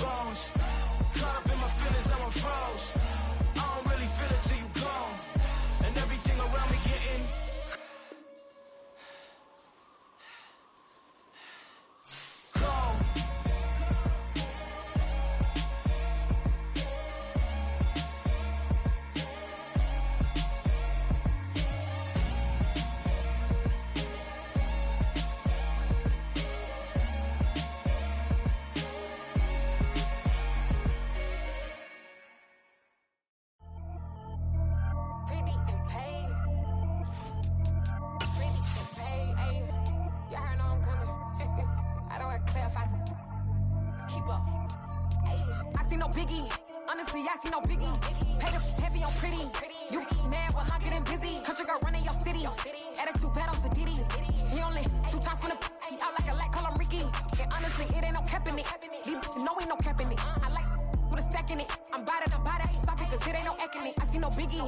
bones. Caught up in my feelings, now I'm froze. I don't really feel it till you gone. And everything around me getting cold. Biggie, honestly, I see no biggie. Pay the heavy on pretty. You mad while I'm getting busy. Country girl running your city. Attitude bad off the Diddy. He only 2 times from the he out like a light, call him Ricky. And honestly, it ain't no cap in it. These know ain't no cap in it. I like with a stack in it. I'm bout it. Stop it, cause it ain't no act in it. I see no biggie.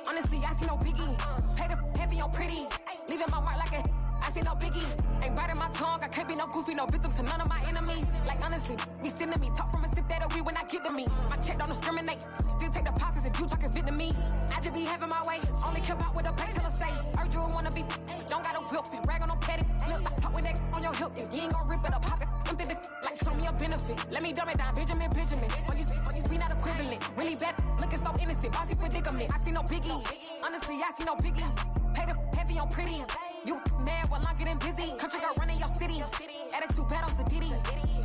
Honestly, I see no biggie. Pay the heavy on pretty. Leaving my mark like a I see no biggie. Ain't biting my tongue. I can't be no goofy, no victim to none of my enemies. Like honestly, be sending me talk from a sit that we when I get to me. My check don't discriminate. Still take deposits if you talking Vietnamese. I just be having my way. Only care about what the pay till I say. Urge you wanna be. Don't got no whip and rag on no petty. Look like talk with that on your hip. If you ain't gon' rip it up, pop it. Empty the like show me a benefit. Let me dumb it down, Benjamin. When you be not equivalent. Really bad, looking so innocent. Bossy predicament. I see no biggie. Honestly, I see no biggie. Pay the heavy on pretty. You mad while I'm getting busy. Country girl running your city. Attitude bad off the Diddy.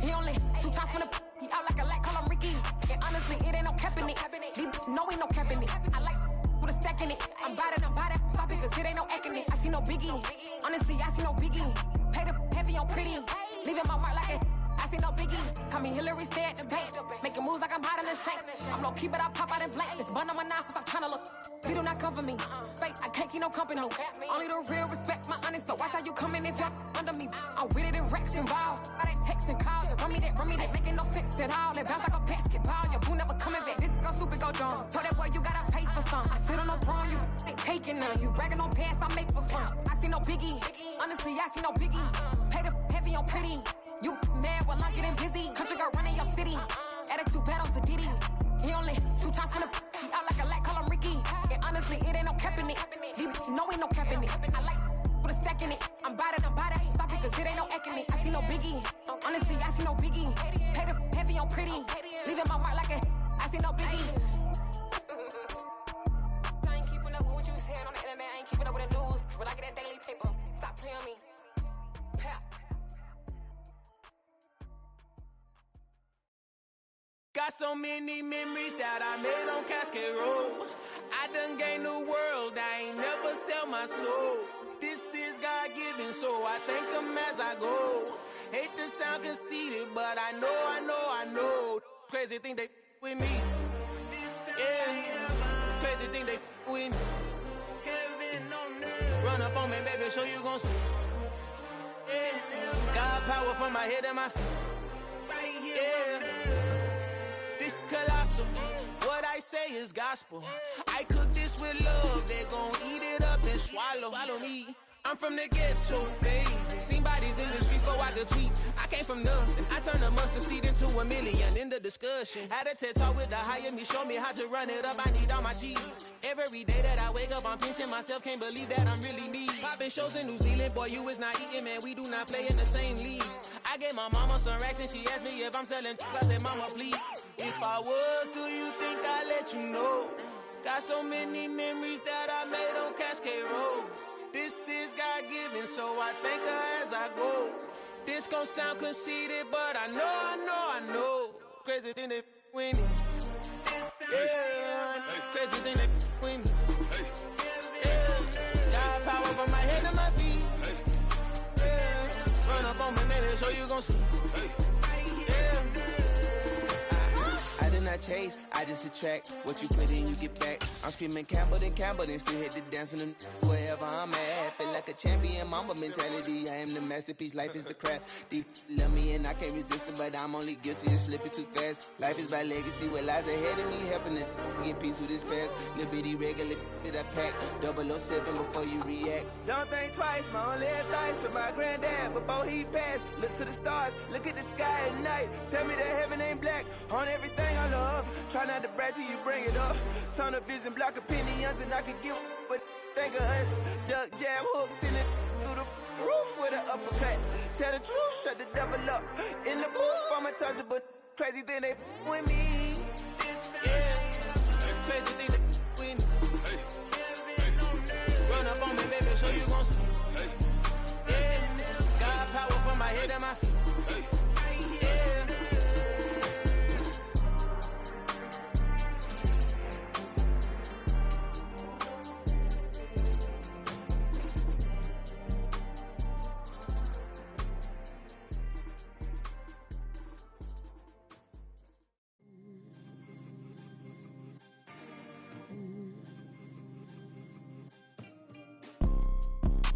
He only 2 times from the he out like a light, call him Ricky. And honestly, it ain't no cap in it. These know ain't no cap in it. I like with a stack in it. I'm bout it. Stop it, cause it ain't no act in it. I see no biggie. Honestly, I see no biggie. Pay the heavy on pretty. Leaving my mark like a I see no biggie. Call me Hillary, stay at the bank. Making moves like I'm hiding in shank. I'm low key, but I pop out in blank. This bun on my knife, stop trying to look. They do not cover me. Fake, I can't keep no company. Only the real respect my honest. So watch how you coming if you're under me. I'm with it in Rex involved. I they text and calls. Just run me that. Making no sense at all. They bounce like a basketball. Your boo never coming back. This go stupid, go dumb. Told that boy you gotta pay for some. I sit on no throne, you ain't taking none. You bragging on pants, I make for fun. I see no biggie. Honestly, I see no biggie. Pay the heavy on pretty. You mad while I'm getting busy. Country girl running your city. Attitude bad off the Diddy. He only 2 times from the he out like a light, call him Ricky. And honestly, it ain't no cap in it. These know ain't no cap in it. I like with a stack in it. I'm bout it. Stop it, cause it ain't no act in it. I see no biggie. Honestly, I see no biggie. Pay the heavy on pretty. Leaving my mark like a I see no biggie. I ain't keeping up with what you saying on the internet. I ain't keeping up with the news. But I get that daily paper. Stop playing me. Pap. Got so many memories that I made on Cascade Road. I done gained the world, I ain't never sell my soul. This is God-given, so I thank him as I go. Hate to sound conceited, but I know. Crazy thing they with me. Yeah, crazy thing they with me. Run up on me, baby, show you gon' see. Yeah, God power from my head and my feet. Yeah. This colossal, what I say is gospel. I cook this with love, they gon' eat it up and swallow me. I'm from the ghetto, babe. Seen bodies in the street so I could tweet. I came from nothing, I turned a mustard seed into $1 million in the discussion. Had a TED talk with the hire me, show me how to run it up, I need all my cheese. Every day that I wake up, I'm pinching myself, can't believe that I'm really me. Popping shows in New Zealand, boy, you is not eating, man, we do not play in the same league. I gave my mama some racks and she asked me if I'm selling. I said, mama, please. If I was, do you think I'd let you know? Got so many memories that I made on Cascade Road. This is God-given, so I thank her as I go. This gon' sound conceited, but I know. Crazy thing they with me. Yeah, crazy thing they with me. Yeah, got power from my head to my feet. Yeah, run up on me, maybe so you gon' see. Yeah. I did not chase, I just attract. What you put in, you get back. I'm screaming Campbell, then still hit the dancing and wherever I'm at. Feel like like a champion, mamba mentality. I am the masterpiece, life is the craft. Deep love me and I can't resist it, but I'm only guilty of slipping too fast. Life is by legacy, what lies ahead of me, helping to get peace with this past. Little bitty regular that I pack, 007 before you react. Don't think twice, my only advice for my granddad before he passed. Look to the stars, look at the sky at night. Tell me that heaven ain't black on everything I love. Try not to brag till you bring it up. Turn the vision, block opinions, and I could give but think of us. Duck, jab, hooks in it through the roof with an uppercut. Tell the truth, shut the devil up. In the booth, I'm untouchable. Crazy thing they with me. Yeah, crazy thing they with me. Run up on me, baby, so you gon' see. Yeah, got power from my head and my feet. Yeah.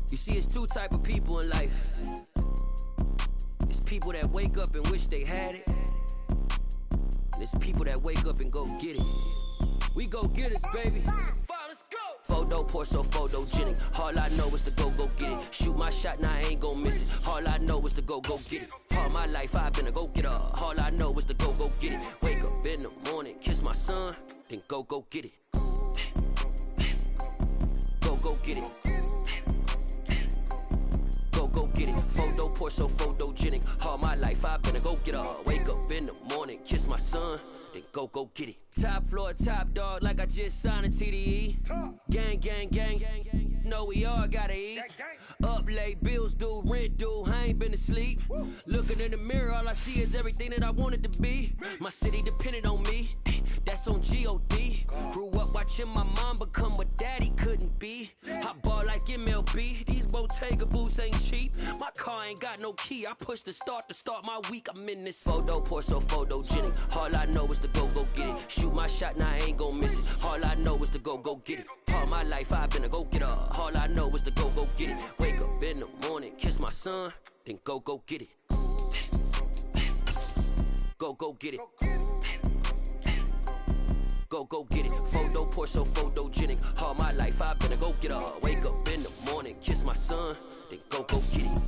You see, it's two type of people in life. It's people that wake up and wish they had it. And it's people that wake up and go get it. We go get it, baby. Let's go. Photo pour so photogenic. All I know is to go get it. Shoot my shot, now I ain't gon' miss it. All I know is to go get it. All my life I've been a go getter. All I know is to go get it. Wake up in the morning, kiss my son, then go get it. Go get it. Go get it. Photo pour so photogenic. All my life I've been a go getter. Wake up in the morning, kiss my son, then go get it. Top floor, top dog, like I just signed a TDE. Gang, gang, gang, gang. Know we all gotta eat. Up late, bills due, rent due, I ain't been asleep. Looking in the mirror, all I see is everything that I wanted to be. My city depended on me, that's on G.O.D. Grew up watching my mom become what daddy couldn't be. I ball like MLB, these Bottega boots ain't cheap. My car ain't got no key, I push the start to start my week. I'm in this photo pour so photogenic. All I know is to go get it. Shoot my shot, now I ain't gon' miss it. All I know is to go get it. All my life I've been a go getter. All I know is to go get it. Wake up in the morning, kiss my son, then go get it. Go get it. Go get it. Photo pour so photogenic. All my life I've been a go getter. Wake up in the morning, kiss my son, then go get it.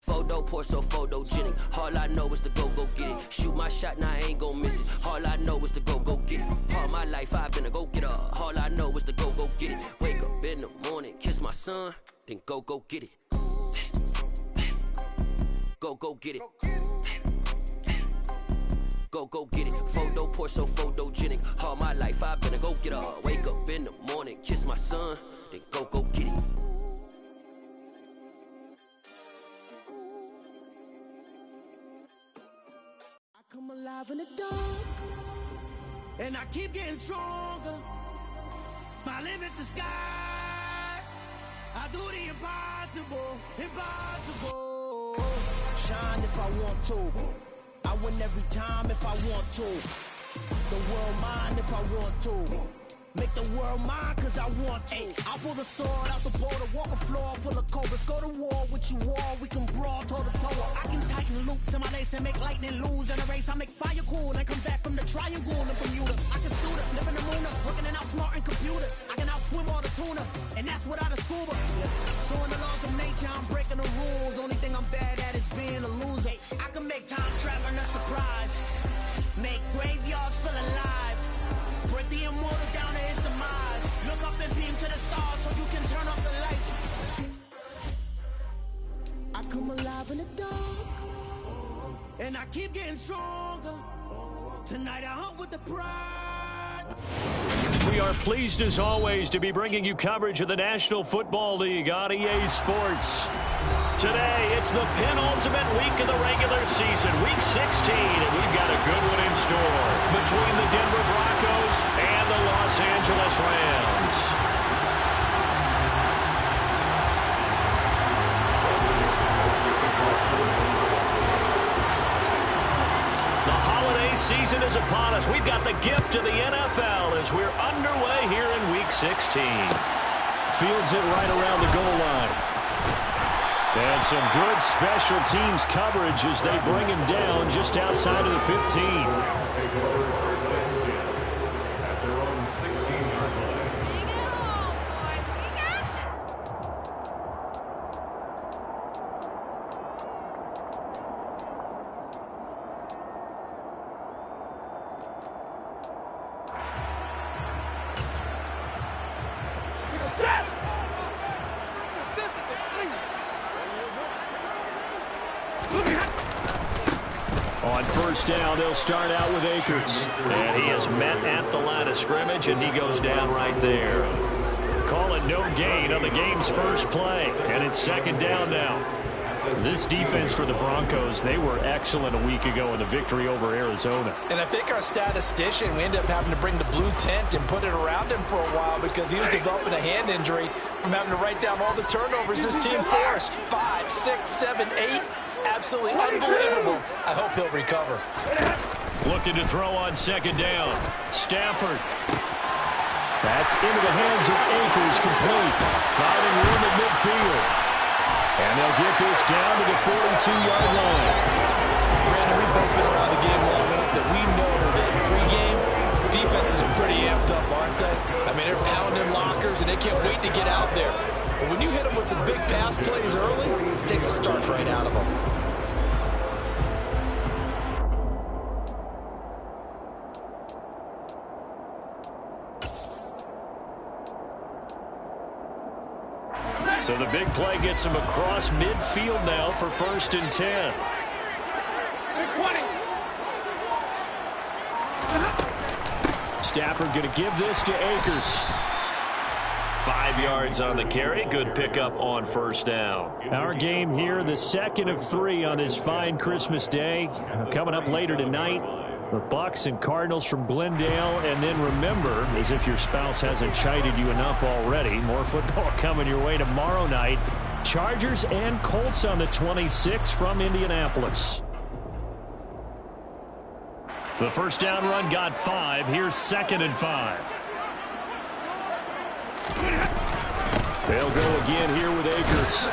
Photo pour so photogenic. All I know is to go get it. Shoot my shot, now I ain't gon' miss it. All I know is to go get it. All my life I've been a go getter. All I know is to go get it. Wake up in the morning, kiss my son, then go get it. Go get it. Go get it. Photo pour so photogenic. All my life I've been a go getter. Wake up in the morning, kiss my son, then go get it. Come alive in the dark, and I keep getting stronger. My limit's the sky. I do the impossible, impossible. Shine if I want to. I win every time if I want to. The world mine if I want to. Make the world mine cause I want to. I pull the sword out the border, walk a floor full of cobras. Go to war with you all, we can brawl toe to toe. I can tighten loops in my lace and make lightning lose in a race. I make fire cool and come back from the triangle in Bermuda. I can suit it, live in the moon, working and outsmarting computers. I can outswim all the tuna, and that's without a scuba. So in the laws of nature, I'm breaking the rules. Only thing I'm bad at is being a loser. I can make time traveling a surprise. Make graveyards feel alive. Break the immortal down to his demise. Look up and beam to the stars so you can turn off the lights. I come alive in the dark, and I keep getting stronger. Tonight I hunt with the pride. We are pleased as always to be bringing you coverage of the National Football League on EA Sports. Today, it's the penultimate week of the regular season, week 16, and we've got a good one in store between the Denver Broncos and the Los Angeles Rams. The holiday season is upon us. We've got the gift of the NFL as we're underway here in week 16. Fields it right around the goal line. And some good special teams coverage as they bring him down just outside of the 15. On first down, they'll start out with Akers. And he is met at the line of scrimmage, and he goes down right there. Call it no gain on the game's first play. And it's second down now. This defense for the Broncos, they were excellent a week ago in the victory over Arizona. And I think our statistician, we ended up having to bring the blue tent and put it around him for a while because he was developing a hand injury from having to write down all the turnovers this team forced. 5, 6, 7, 8. Absolutely unbelievable. I hope he'll recover. Looking to throw on second down. Stafford. That's into the hands of Akers, complete. Finding room at midfield. And they'll get this down to the 42-yard line. Brandon, we've both been around the game long enough that we know that in pregame, defenses are pretty amped up, aren't they? I mean, they're pounding lockers, and they can't wait to get out there. But when you hit them with some big pass plays early, it takes the starch right out of them. So the big play gets him across midfield now for 1st and 10. Stafford going to give this to Akers. 5 yards on the carry. Good pickup on first down. Our game here, the second of 3 on this fine Christmas day. Coming up later tonight, the Bucs and Cardinals from Glendale. And then remember, as if your spouse hasn't chided you enough already, more football coming your way tomorrow night. Chargers and Colts on the 26th from Indianapolis. The first down run got 5. Here's 2nd and 5. They'll go again here with Akers.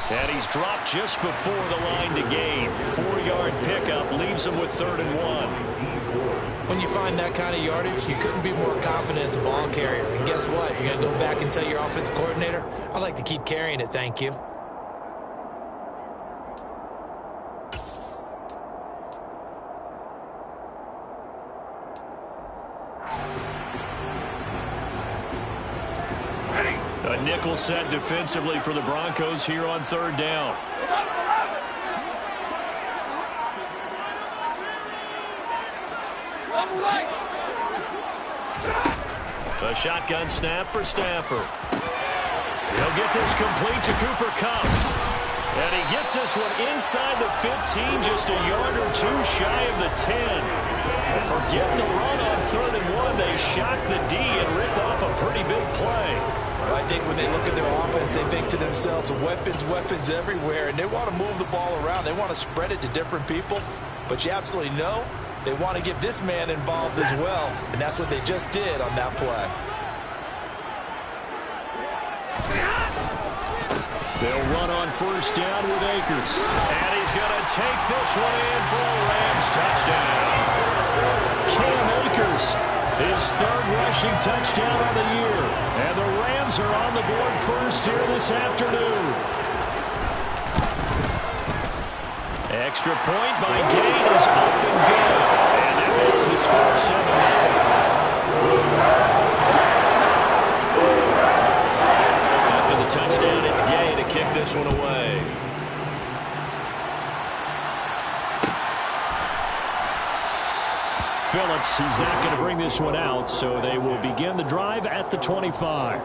And he's dropped just before the line to gain. 4-yard pickup leaves him with 3rd and 1. When you find that kind of yardage, you couldn't be more confident as a ball carrier. And guess what? You're going to go back and tell your offensive coordinator, I'd like to keep carrying it, thank you. A nickel set defensively for the Broncos here on 3rd down. A shotgun snap for Stafford. He'll get this complete to Cooper Kupp. And he gets this one inside the 15, just a yard or 2 shy of the 10. Forget the run on 3rd and 1. They shock the D and rip off a pretty big play. I think when they look at their offense, they think to themselves, weapons, weapons everywhere, and they want to move the ball around. They want to spread it to different people, but you absolutely know they want to get this man involved as well, and that's what they just did on that play. They'll run on first down with Akers. And he's going to take this one in for a Rams touchdown. Cam Akers, his 3rd rushing touchdown of the year. And the Rams are on the board first here this afternoon. Extra point by Gay is up and good. And that makes the score 7-0. After the touchdown, it's Gay to kick this one away. Phillips, he's not going to bring this one out, so they will begin the drive at the 25.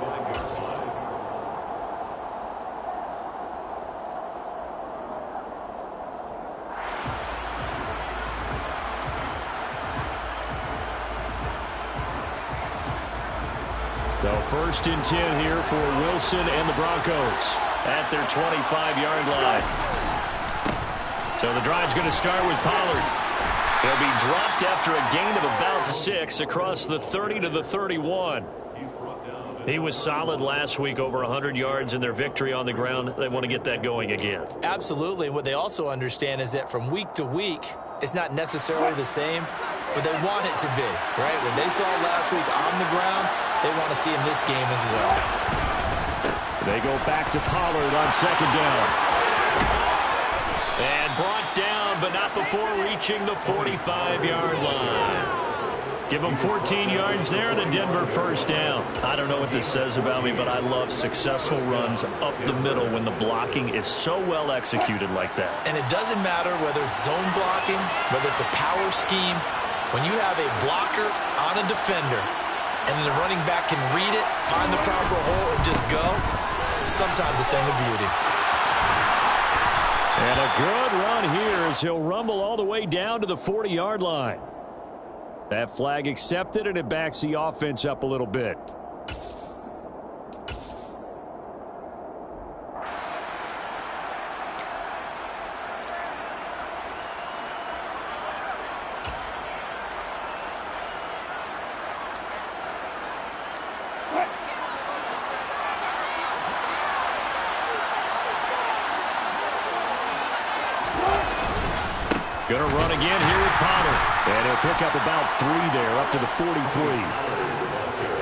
So 1st and 10 here for Wilson and the Broncos at their 25-yard line. So the drive's going to start with Pollard. He'll be dropped after a gain of about 6 across the 30 to the 31. He was solid last week, over 100 yards in their victory on the ground. They want to get that going again. Absolutely. What they also understand is that from week to week, it's not necessarily the same, but they want it to be, right? What they saw last week on the ground, they want to see in this game as well. They go back to Pollard on 2nd down. And brought down, but not before reaching the 45-yard line. Give them 14 yards there and a Denver 1st down. I don't know what this says about me, but I love successful runs up the middle when the blocking is so well executed like that. And it doesn't matter whether it's zone blocking, whether it's a power scheme. When you have a blocker on a defender and the running back can read it, find the proper hole, and just go, sometimes a thing of beauty. And a good run here as he'll rumble all the way down to the 40-yard line. That flag accepted, and it backs the offense up a little bit. Going to run again here with Pollard. And he'll pick up about 3 there, up to the 43.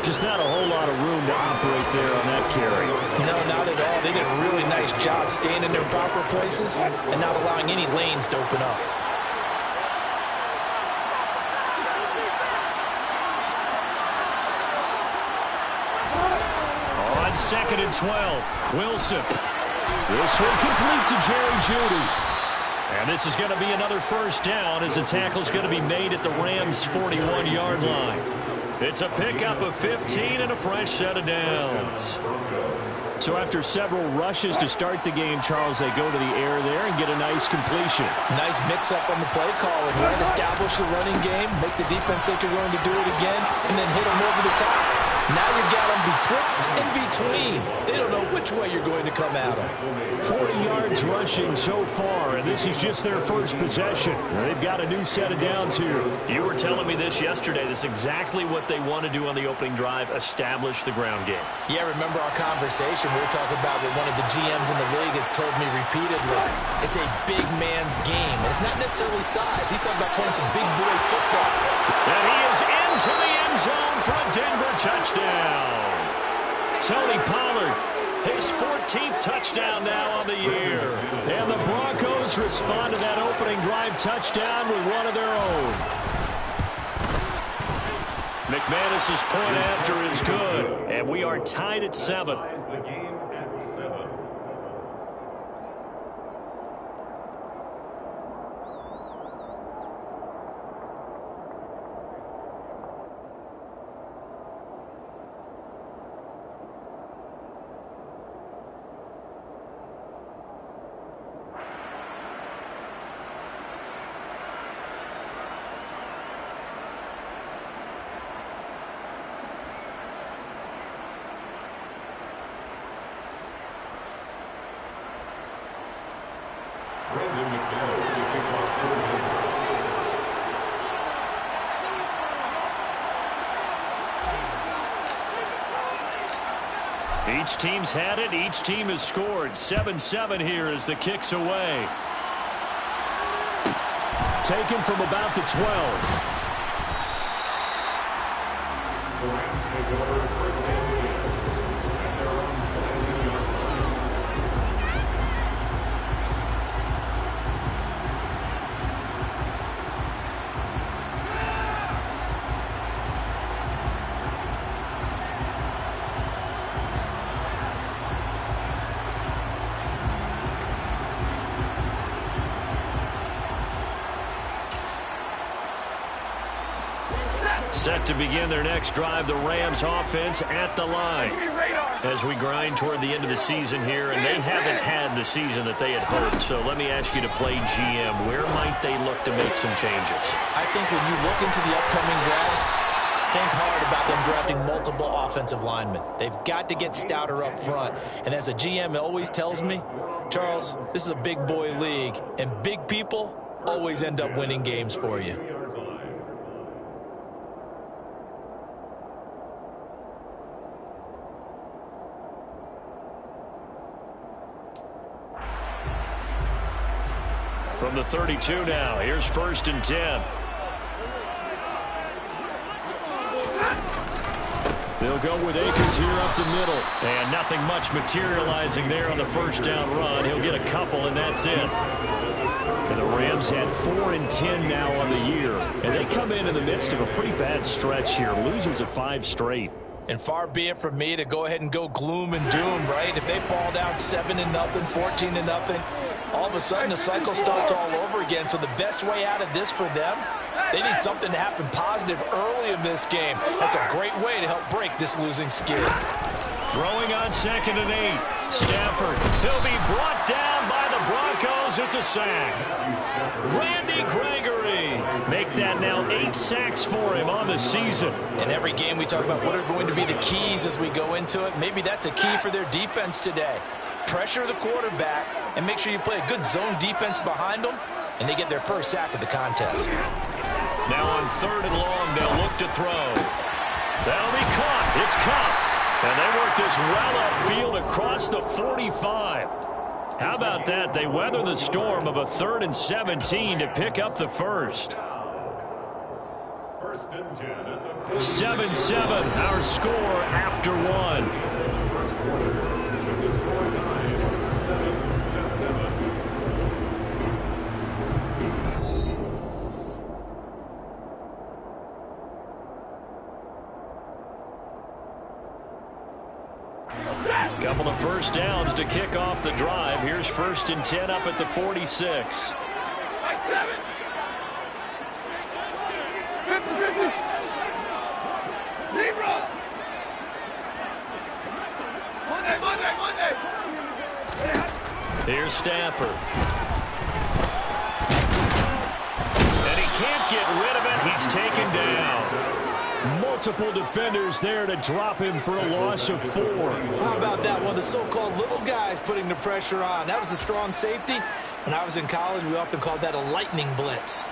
Just not a whole lot of room to operate there on that carry. No, not at all. They did a really nice job staying in their proper places and not allowing any lanes to open up. On 2nd and 12, Wilson. This one complete to Jerry Jeudy. And this is going to be another 1st down as the tackle's going to be made at the Rams' 41-yard line. It's a pickup of 15 and a fresh set of downs. So after several rushes to start the game, Charles, they go to the air there and get a nice completion. Nice mix-up on the play call. And right, establish the running game, make the defense think you're going to do it again, and then hit them over the top. Now you've got them betwixt and between. They don't know which way you're going to come at them. 40 yards rushing so far, and this is just their first possession. They've got a new set of downs here. You were telling me this yesterday. This is exactly what they want to do on the opening drive, establish the ground game. Yeah, remember our conversation? We were talking about what one of the GMs in the league has told me repeatedly. It's a big man's game. And it's not necessarily size. He's talking about playing some big boy football. And he is into the end zone for a Denver touchdown. Tony Pollard, his 14th touchdown now on the year. And the Broncos respond to that opening drive touchdown with one of their own. McManus's point after is good, and we are tied at 7. Each team's had it. Each team has scored. 7-7 here as the kick's away. Taken from about the 12. The Rams take over 1st and 10 at their own 22-yard line. Set to begin their next drive, the Rams offense at the line. As we grind toward the end of the season here, and they haven't had the season that they had hoped. So let me ask you to play GM. Where might they look to make some changes? I think when you look into the upcoming draft, think hard about them drafting multiple offensive linemen. They've got to get stouter up front. And as a GM, it always tells me, Charles, this is a big boy league, and big people always end up winning games for you. From the 32 now, here's 1st and 10. They'll go with Akers here up the middle. And nothing much materializing there on the first down run. He'll get a couple, and that's it. And the Rams had 4 and 10 now on the year. And they come in the midst of a pretty bad stretch here. Losers of 5 straight. And far be it from me to go ahead and go gloom and doom, right? If they fall down 7-0, 14-0, all of a sudden the cycle starts all over again. So the best way out of this for them, they need something to happen positive early in this game. That's a great way to help break this losing skid. Throwing on 2nd and 8. Stafford. He'll be brought down by the Broncos. It's a sack. Randy Gregory. Make that now 8 sacks for him on the season. In every game we talk about what are going to be the keys as we go into it. Maybe that's a key for their defense today. Pressure the quarterback and make sure you play a good zone defense behind them, and they get their first sack of the contest. Now on 3rd and long, they'll look to throw. That'll be caught. It's caught. And they work this well upfield across the 45. How about that? They weather the storm of a 3rd and 17 to pick up the first. 7-7, our score after 1. First quarter, with the score tied 7-7. Couple of first downs to kick off the drive. Here's 1st and 10 up at the 46. Here's Stafford. And he can't get rid of it. He's taken down. Multiple defenders there to drop him for a loss of 4. How about that one? The so-called little guys putting the pressure on. That was the strong safety. When I was in college, we often called that a lightning blitz.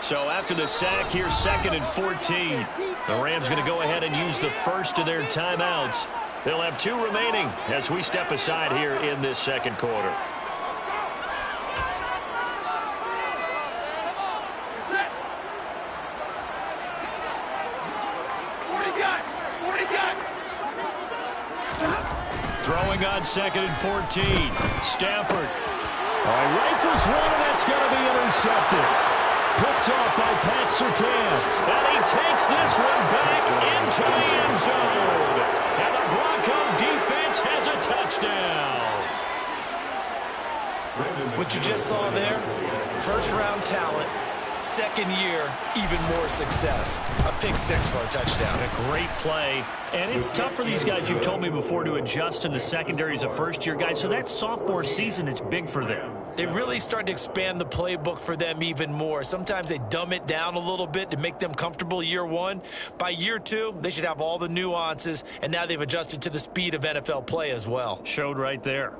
So after the sack, here's 2nd and 14. The Rams going to go ahead and use the first of their timeouts. They'll have 2 remaining as we step aside here in this second quarter. Throwing on 2nd and 14. Stafford. Rifles one, and that's going to be intercepted. Picked off by Pat Surtain. And he takes this one back into the end zone. And the Bronco defense has a touchdown. What you just saw there, first-round talent, second year, even more success. A pick 6 for a touchdown. A great play. And it's tough for these guys, you've told me before, to adjust in the secondary as a first-year guy. So that sophomore season is big for them. They really start to expand the playbook for them even more. Sometimes they dumb it down a little bit to make them comfortable year 1. By year 2, they should have all the nuances, and now they've adjusted to the speed of NFL play as well. Showed right there.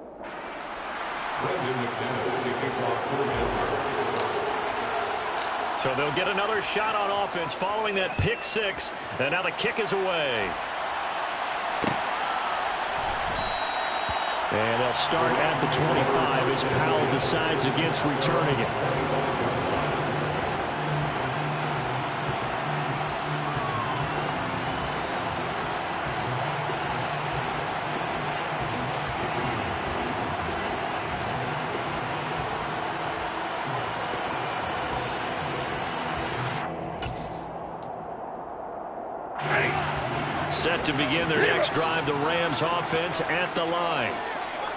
So they'll get another shot on offense following that pick 6, and now the kick is away. And they'll start at the 25 as Powell decides against returning it. Set to begin their next drive, the Rams offense at the line.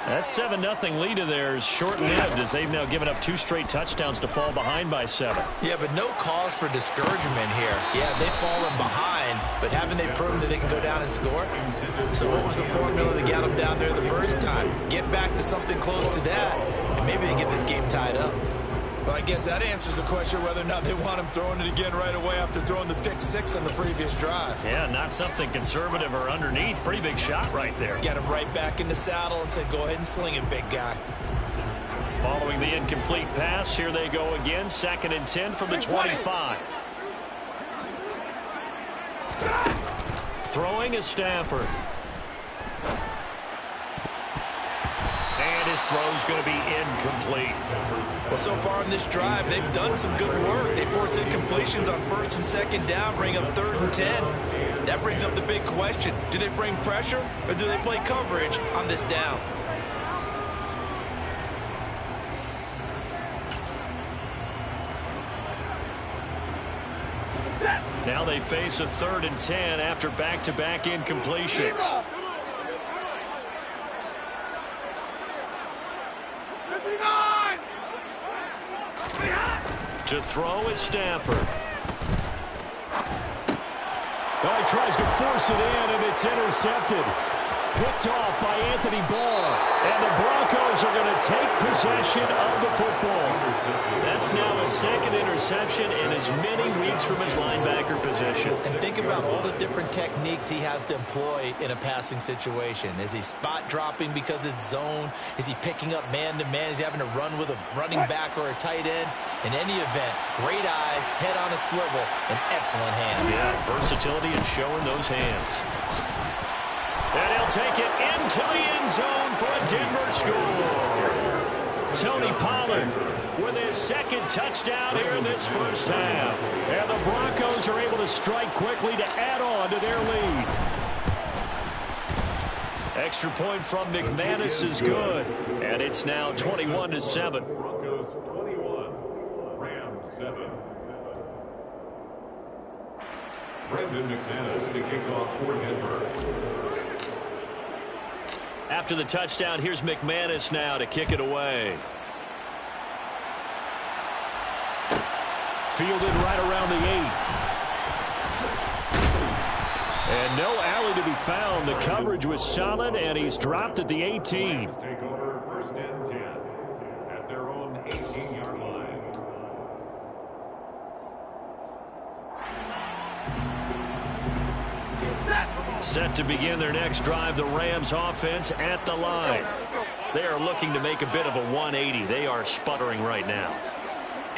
That 7-0 lead of theirs short-lived as they've now given up 2 straight touchdowns to fall behind by 7. Yeah, but no cause for discouragement here. Yeah, they've fallen behind, but haven't they proven that they can go down and score? So what was the formula that got them down there the first time? Get back to something close to that, and maybe they get this game tied up. Well, I guess that answers the question whether or not they want him throwing it again right away after throwing the pick 6 on the previous drive. Yeah, not something conservative or underneath. Pretty big shot right there. Get him right back in the saddle and say, go ahead and sling it, big guy. Following the incomplete pass, here they go again. 2nd and 10 from the 25. Throwing is Stafford. And his throw's going to be incomplete. Well, so far in this drive, they've done some good work. They force incompletions on 1st and 2nd down, bring up 3rd and 10. That brings up the big question. Do they bring pressure or do they play coverage on this down? Now they face a 3rd and 10 after back-to-back incompletions. To throw is Stafford. Well, he tries to force it in, and it's intercepted. Picked off by Anthony Ball. And the Broncos are going to take possession of the football. That's now the 2nd interception in as many weeks from his linebacker position. And think about all the different techniques he has to employ in a passing situation. Is he spot dropping because it's zone? Is he picking up man-to-man? Is he having to run with a running back or a tight end? In any event, great eyes, head on a swivel, and excellent hands. Yeah, versatility and showing those hands. And he'll take it into the end zone for a Denver score. Tony Pollard with his 2nd touchdown here in this first half. And the Broncos are able to strike quickly to add on to their lead. Extra point from McManus is good. And it's now 21-7. Broncos 21, Rams 7. Brendan McManus to kick off for Denver. After the touchdown, here's McManus now to kick it away. Fielded right around the 8. And no alley to be found. The coverage was solid, and he's dropped at the 18. Take over 1st and 10 at their own 18-yard line. Set to begin their next drive, the Rams offense at the line. They are looking to make a bit of a 180. They are sputtering right now.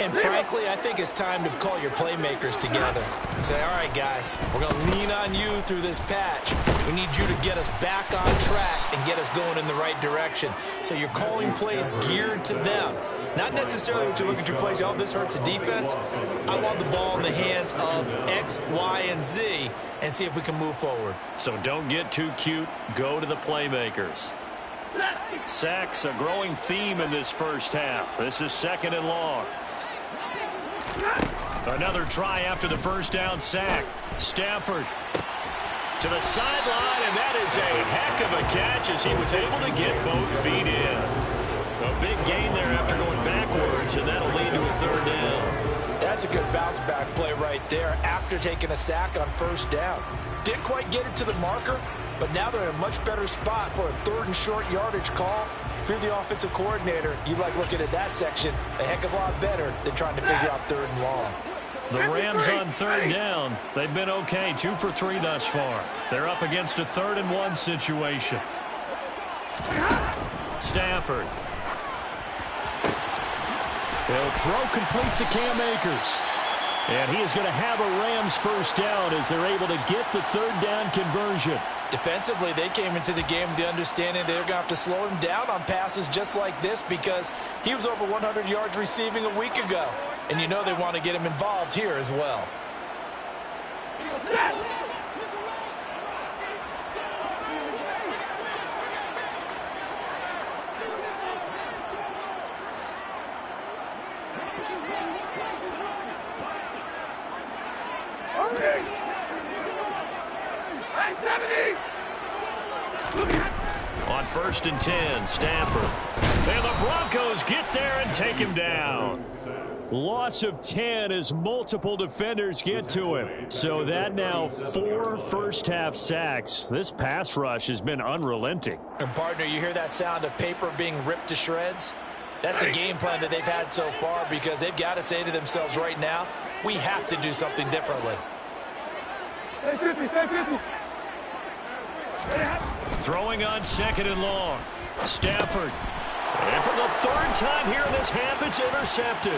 And frankly, I think it's time to call your playmakers together and say, all right, guys, we're going to lean on you through this patch. We need you to get us back on track and get us going in the right direction. So you're calling plays geared to them. Not necessarily what you look at your plays, oh, this hurts the defense. I want the ball in the hands of X, Y, and Z and see if we can move forward. So don't get too cute. Go to the playmakers. Sacks, a growing theme in this first half. This is 2nd and long. Another try after the first down sack. Stafford to the sideline, and that is a heck of a catch as he was able to get both feet in. A big gain there after going backwards, and that'll lead to a 3rd down. That's a good bounce back play right there after taking a sack on 1st down. Didn't quite get it to the marker, but now they're in a much better spot for a 3rd and short yardage call. If you're the offensive coordinator, you like looking at that section a heck of a lot better than trying to figure out 3rd and long. The Rams on 3rd down. They've been okay, 2 for 3 thus far. They're up against a 3rd and 1 situation. Stafford. They'll throw complete to Cam Akers. And he is going to have a Rams first down as they're able to get the 3rd down conversion. Defensively, they came into the game with the understanding they're going to have to slow him down on passes just like this because he was over 100 yards receiving a week ago. And you know they want to get him involved here as well. On 1st and 10, Stafford. And the Broncos get there and take him down. Loss of 10 as multiple defenders get to him. So that now 4 first-half sacks. This pass rush has been unrelenting. And partner, you hear that sound of paper being ripped to shreds? That's the game plan that they've had so far, because they've got to say to themselves right now, we have to do something differently. Throwing on 2nd and long. Stafford. And for the 3rd time here in this half, it's intercepted.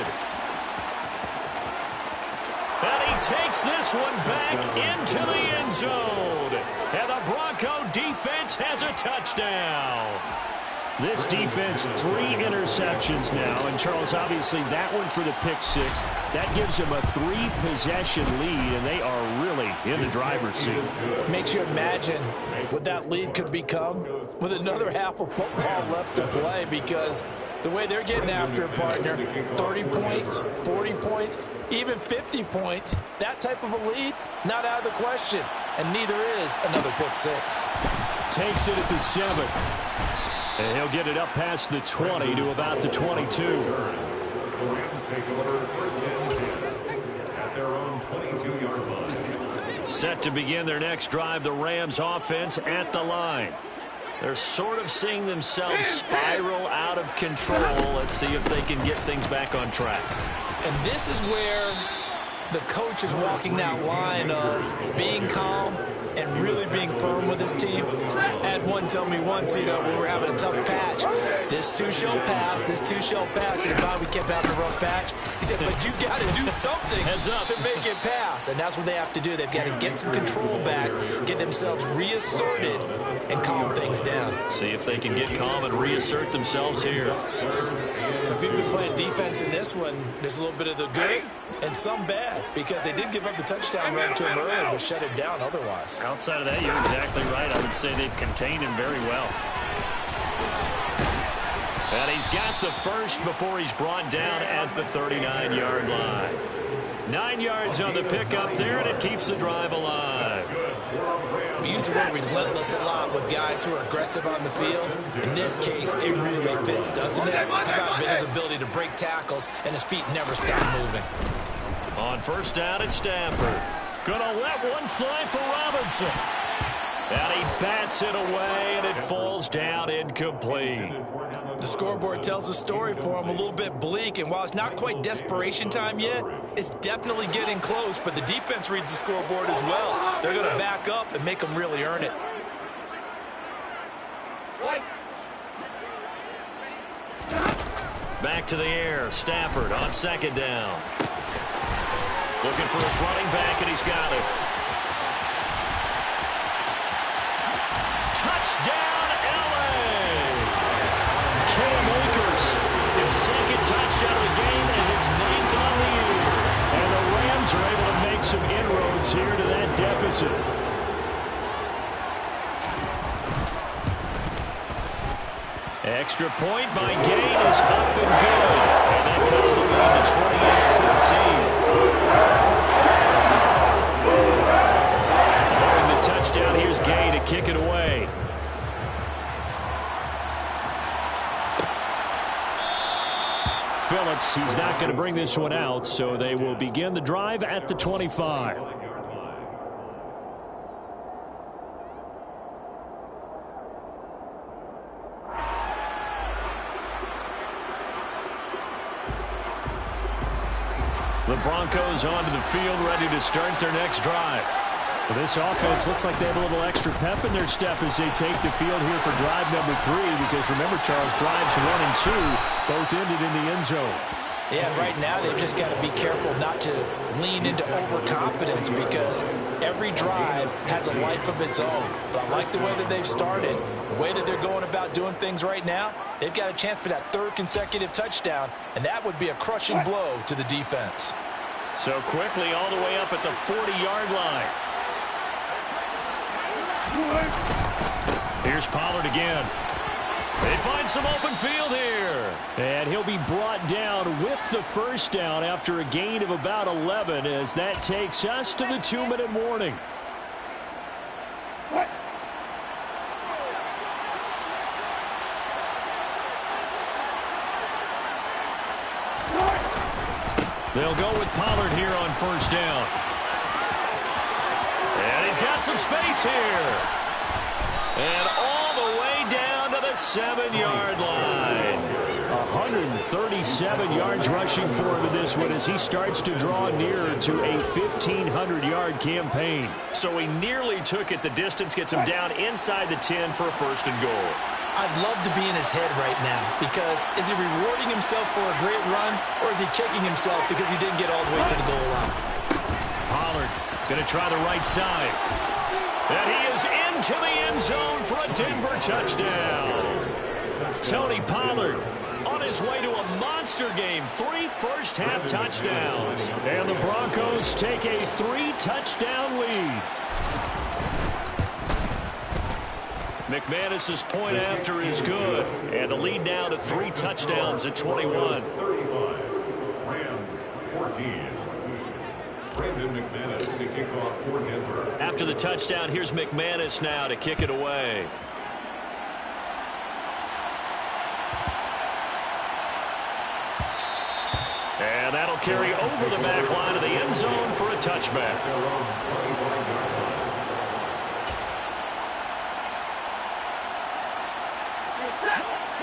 And he takes this one back into the end zone. And the Bronco defense has a touchdown. This defense, 3 interceptions now. And, Charles, obviously that one for the pick 6. That gives them a 3-possession lead, and they are really in the driver's seat. Makes you imagine what that lead could become with another half of football left to play, because the way they're getting after it, partner, 30 points, 40 points, even 50 points, that type of a lead, not out of the question. And neither is another pick 6. Takes it at the 7. And he'll get it up past the 20 to about the 22. The Rams take over 1st and 10 at their own 22-yard line. Set to begin their next drive, the Rams offense at the line. They're sort of seeing themselves spiral out of control. Let's see if they can get things back on track. And this is where the coach is walking that line of being calm and really being firm with his team. I had one tell me once, when we were having a tough patch, this too shall pass, this too shall pass. And we kept having a rough patch. He said, but you got to do something to make it pass. And that's what they have to do. They've got to get some control back, get themselves reasserted, and calm things down. See if they can get calm and reassert themselves here. So if you've been playing defense in this one, there's a little bit of the good and some bad, because they did give up the touchdown run to him earlier, but shut it down otherwise. Outside of that, you're exactly right. I would say they've contained him very well. And he's got the first before he's brought down at the 39-yard line. 9 yards on the pickup there, and it keeps the drive alive. We use the word relentless a lot with guys who are aggressive on the field. In this case, it really fits, doesn't it? How about his ability to break tackles and his feet never stop moving? On 1st down, it's Stafford. Gonna let one fly for Robinson. And he bats it away, and it falls down incomplete. The scoreboard tells a story for him, a little bit bleak, and while it's not quite desperation time yet, it's definitely getting close, but the defense reads the scoreboard as well. They're going to back up and make them really earn it. Back to the air, Stafford on 2nd down. Looking for his running back, and he's got it. Touchdown, L.A. Cam Akers, his 2nd touchdown of the game and his 9th on the year. And the Rams are able to make some inroads here to that deficit. Extra point by Gain is up and good. And that cuts the lead to 28-14. Following the touchdown, here's Gain to kick it away. Phillips, he's not going to bring this one out, so they will begin the drive at the 25. The Broncos onto the field, ready to start their next drive. Well, this offense looks like they have a little extra pep in their step as they take the field here for drive number 3, because remember, Charles, drives 1 and 2 both ended in the end zone. Yeah, right now they've just got to be careful not to lean into overconfidence, because every drive has a life of its own. But I like the way that they've started, the way that they're going about doing things right now. They've got a chance for that 3rd consecutive touchdown, and that would be a crushing blow to the defense. So quickly all the way up at the 40-yard line. Here's Pollard again. They find some open field here. And he'll be brought down with the first down after a gain of about 11, as that takes us to the 2-minute warning. They'll go with Pollard here on first down. And he's got some space here. And all the way down to the 7-yard line. 137 yards rushing for him in this one as he starts to draw nearer to a 1,500-yard campaign. So he nearly took it the distance, gets him down inside the 10 for a first and goal. I'd love to be in his head right now because is he rewarding himself for a great run or is he kicking himself because he didn't get all the way to the goal line? Pollard going to try the right side. And he is into the end zone for a Denver touchdown. Tony Pollard on his way to a monster game. 3 first-half touchdowns. And the Broncos take a 3-touchdown lead. McManus's point after is good. And the lead now to 3 touchdowns at 21. 35. Rams 14. Brandon McManus to kick off for Denver. After the touchdown, here's McManus now to kick it away. And that'll carry over the back line of the end zone for a touchback.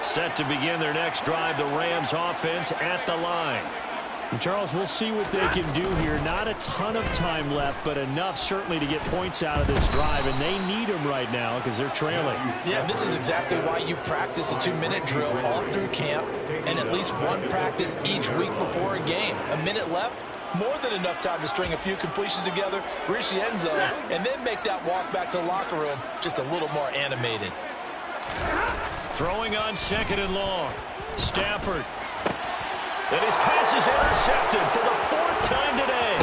Set to begin their next drive, the Rams offense at the line. And Charles, we'll see what they can do here. Not a ton of time left, but enough certainly to get points out of this drive, and they need them right now because they're trailing. Yeah, this is exactly why you practice a 2-minute drill all through camp and at least one practice each week before a game. A minute left, more than enough time to string a few completions together, reach the end zone, and then make that walk back to the locker room just a little more animated. Throwing on 2nd and long. Stafford. And his pass is intercepted for the 4th time today.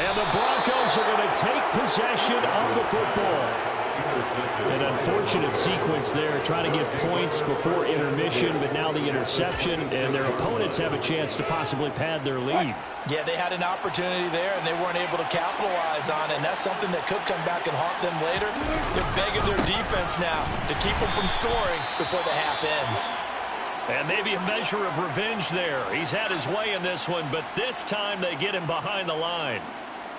And the Broncos are going to take possession of the football. An unfortunate sequence there, trying to get points before intermission, but now the interception, and their opponents have a chance to possibly pad their lead. Yeah, they had an opportunity there, and they weren't able to capitalize on it, and that's something that could come back and haunt them later. They're begging their defense now to keep them from scoring before the half ends. And maybe a measure of revenge there. He's had his way in this one, but this time they get him behind the line.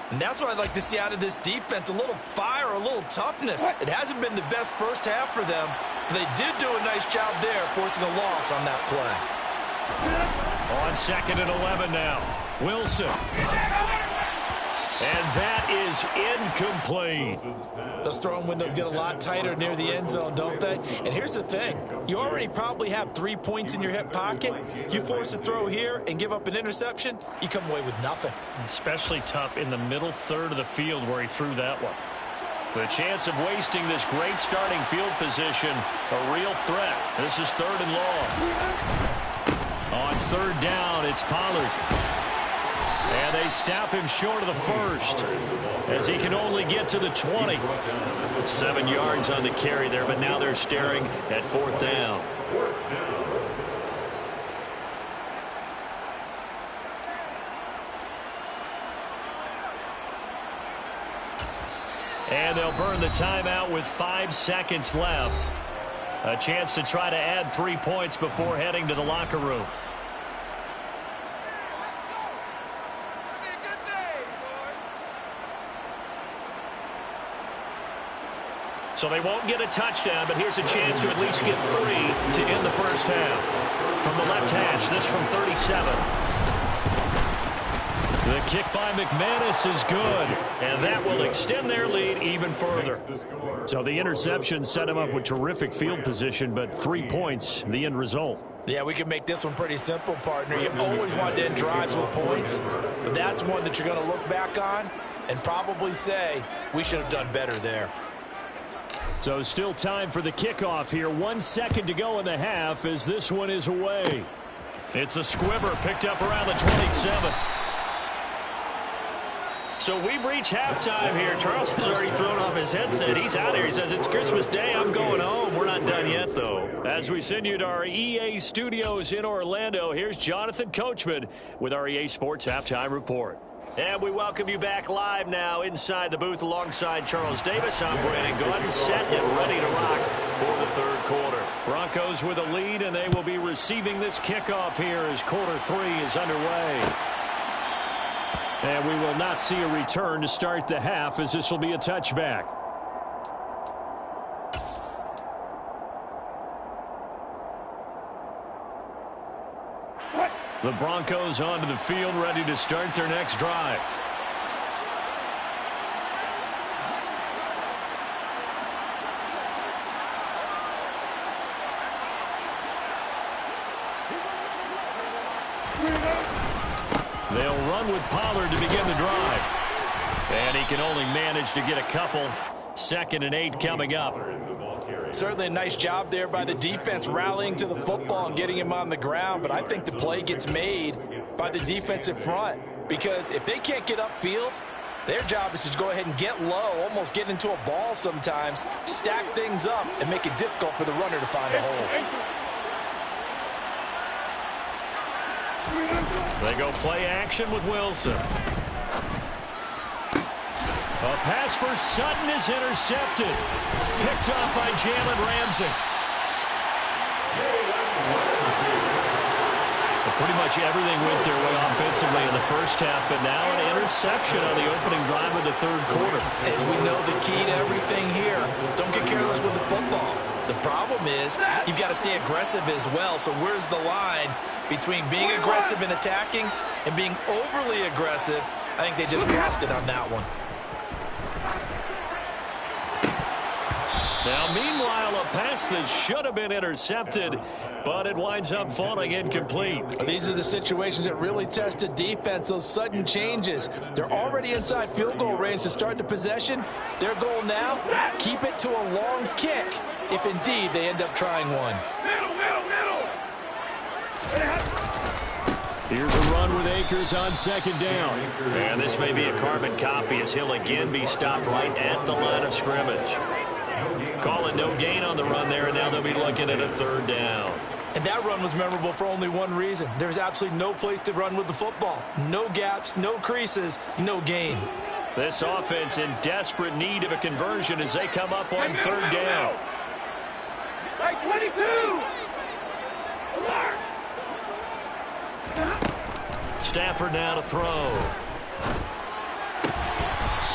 And that's what I'd like to see out of this defense, a little fire, a little toughness. It hasn't been the best first half for them, but they did do a nice job there, forcing a loss on that play. On 2nd and 11 now. Wilson. And that is incomplete. Those throwing windows get a lot tighter near the end zone, don't they? And here's the thing. You already probably have 3 points in your hip pocket. You force a throw here and give up an interception, you come away with nothing. Especially tough in the middle third of the field where he threw that one. The chance of wasting this great starting field position, a real threat. This is 3rd and long. On 3rd down, it's Pollard. And they stop him short of the 1st as he can only get to the 20. 7 yards on the carry there, but now they're staring at 4th down. And they'll burn the timeout with 5 seconds left. A chance to try to add 3 points before heading to the locker room. So they won't get a touchdown, but here's a chance to at least get 3 to end the first half. From the left hash, this from 37. The kick by McManus is good, and that will extend their lead even further. So the interception set him up with terrific field position, but 3 points, the end result. Yeah, we can make this one pretty simple, partner. You always want to end drives with points, but that's one that you're going to look back on and probably say, we should have done better there. So still time for the kickoff here. 1 second to go in the half as this one is away. It's a squibber picked up around the 27. So we've reached halftime here. Charles has already thrown off his headset. He's out here. He says, it's Christmas Day. I'm going home. We're not done yet, though. As we send you to our EA studios in Orlando, here's Jonathan Coachman with our EA Sports Halftime Report. And we welcome you back live now inside the booth alongside Charles Davis. I'm Brandon Gunn, set and ready to rock for the 3rd quarter. Broncos with a lead, and they will be receiving this kickoff here as quarter 3 is underway. And we will not see a return to start the half, as this will be a touchback. The Broncos onto the field, ready to start their next drive. They'll run with Pollard to begin the drive. And he can only manage to get a couple. 2nd and 8 coming up. Certainly a nice job there by the defense rallying to the football and getting him on the ground, but I think the play gets made by the defensive front, because if they can't get upfield, their job is to go ahead and get low, almost get into a ball sometimes, stack things up, and make it difficult for the runner to find a hole. They go play action with Wilson. A pass for Sutton is intercepted. Picked off by Jalen Ramsey. Well, pretty much everything went their way offensively in the first half, but now an interception on the opening drive of the 3rd quarter. As we know, the key to everything here, don't get careless with the football. The problem is you've got to stay aggressive as well. So where's the line between being aggressive and attacking and being overly aggressive? I think they just crossed it on that one. Now, meanwhile, a pass that should have been intercepted, but it winds up falling incomplete. These are the situations that really test the defense, those sudden changes. They're already inside field goal range to start the possession. Their goal now, keep it to a long kick, if indeed they end up trying one. Here's a run with Akers on 2nd down. And this may be a carbon copy as he'll again be stopped right at the line of scrimmage. Call it no gain on the run there, and now they'll be looking at a 3rd down. And that run was memorable for only one reason. There's absolutely no place to run with the football. No gaps, no creases, no gain. This offense in desperate need of a conversion as they come up on 3rd down. Right 22! Stafford now to throw.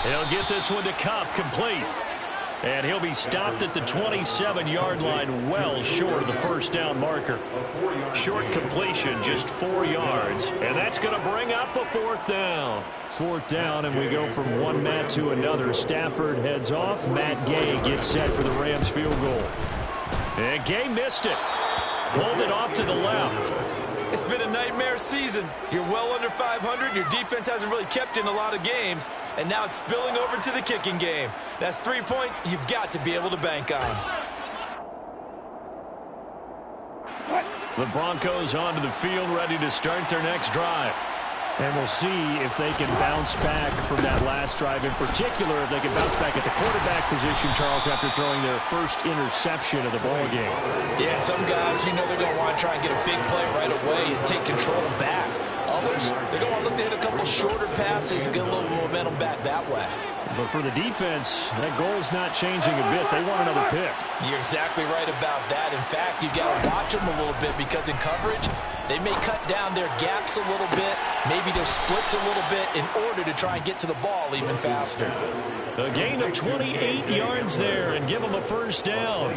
He'll get this one to Kupp, complete. And he'll be stopped at the 27-yard line, well short of the 1st down marker. Short completion, just 4 yards. And that's going to bring up a 4th down. 4th down, and we go from one Matt to another. Stafford heads off. Matt Gay gets set for the Rams field goal. And Gay missed it. Pulled it off to the left. It's been a nightmare season. You're well under 500. Your defense hasn't really kept in a lot of games. And now it's spilling over to the kicking game. That's 3 points you've got to be able to bank on. The Broncos onto the field, ready to start their next drive. And we'll see if they can bounce back from that last drive. In particular, if they can bounce back at the quarterback position, Charles, after throwing their first interception of the ball game. Yeah, some guys, you know they're going to want to try and get a big play right away and take control back. Others, they're going to look to hit a couple shorter passes and get a little momentum back that way. But for the defense, that goal's not changing a bit. They want another pick. You're exactly right about that. In fact, you've got to watch them a little bit, because in coverage, they may cut down their gaps a little bit, maybe their splits a little bit, in order to try and get to the ball even faster. A gain of 28 yards there and give him a 1st down.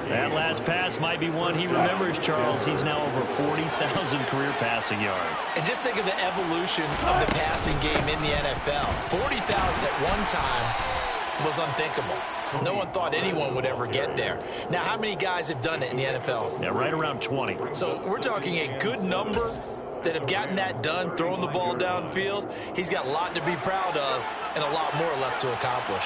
That last pass might be one he remembers, Charles. He's now over 40,000 career passing yards. And just think of the evolution of the passing game in the NFL. 40,000 at one time was unthinkable. No one thought anyone would ever get there. Now, how many guys have done it in the NFL? Yeah, right around 20. So we're talking a good number that have gotten that done, throwing the ball downfield. He's got a lot to be proud of and a lot more left to accomplish.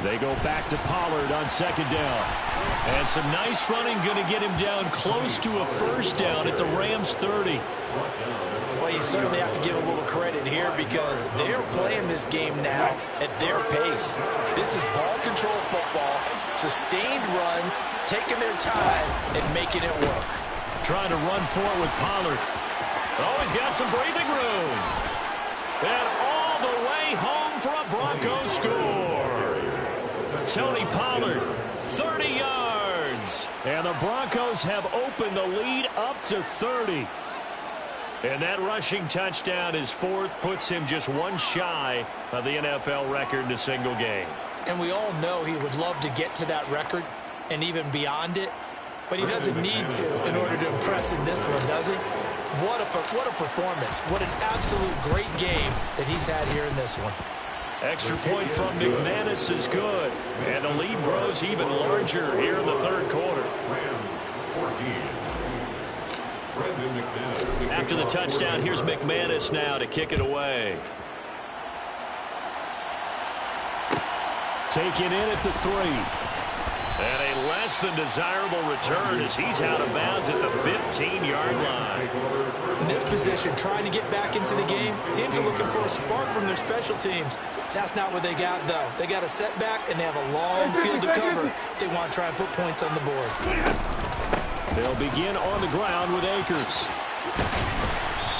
They go back to Pollard on 2nd down. And some nice running going to get him down close to a 1st down at the Rams 30. Well, you certainly have to give a little credit here, because they're playing this game now at their pace. This is ball control football, sustained runs, taking their time and making it work. trying to run for it with Pollard. Oh, he's got some breathing room. And all the way home for a Broncos score. Tony Pollard, 30 yards. And the Broncos have opened the lead up to 30. And that rushing touchdown, his fourth, puts him just one shy of the NFL record in a single game. And we all know he would love to get to that record and even beyond it, but he doesn't need to in order to impress in this one, does he? What a performance. What an absolute great game that he's had here in this one. Extra point from McManus is good. And the lead grows even larger here in the third quarter. After the touchdown, here's McManus now to kick it away. Taken in at the 3. And a less than desirable return as he's out of bounds at the 15-yard line. In this position, trying to get back into the game, teams are looking for a spark from their special teams. That's not what they got, though. They got a setback, and they have a long field to cover if they want to try and put points on the board. They'll begin on the ground with Akers.